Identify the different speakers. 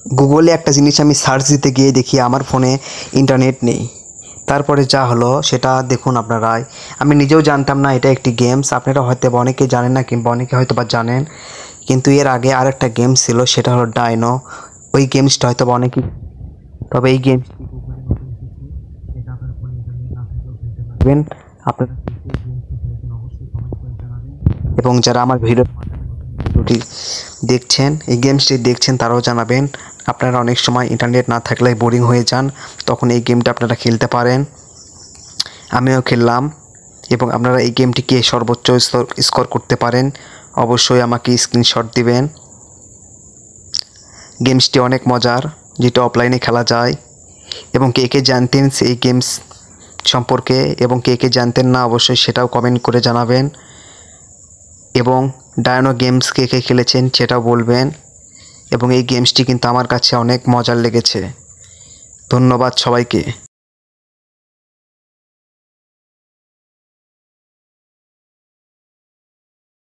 Speaker 1: গুগলে একটা জিনিস আমি সার্চ দিতে গিয়ে দেখি আমার ফোনে ইন্টারনেট নেই। তারপরে যা হলো সেটা দেখুন আপনারাই। আমি নিজেও জানতাম না এটা একটি গেমস। আপনারা হয়তো বা অনেকে জানেন না কিংবা অনেকে হয়তো বা জানেন, কিন্তু এর আগে আরেকটা গেমস ছিল, সেটা হলো ডাইনো। ওই গেমসটা হয়তো বা অনেকেই, তবে এই গেমসটি গুগলে নতুন এসেছে। এটা আপনার ফোনে ইন্টারনেট না থাকলেও খেলতে পারবেন। আপনারা কে কে এই গেমসটি খেলেছেন অবশ্যই কমেন্ট করে জানাবেন। এবং যারা আমার ভিডিওটি দেখছেন, এই গেমসটি দেখছেন, তারাও জানাবেন। আপনারা অনেক সময় ইন্টারনেট না থাকলে বোরিং হয়ে যান, তখন এই গেমটা আপনারা খেলতে পারেন। আমিও খেললাম। এবং আপনারা এই গেমটিকে সর্বোচ্চ স্কোর করতে পারেন, অবশ্যই আমাকে স্ক্রিনশট দিবেন। গেমসটি অনেক মজার, যেটা অফলাইনে খেলা যায়। এবং কে কে জানতেন সেই গেমস সম্পর্কে এবং কে কে জানতেন না, অবশ্যই সেটাও কমেন্ট করে জানাবেন। এবং ডায়নো গেমস কে কে খেলেছেন সেটাও বলবেন। এবং এই গেমসটি কিন্তু আমার কাছে অনেক মজার লেগেছে। ধন্যবাদ সবাইকে।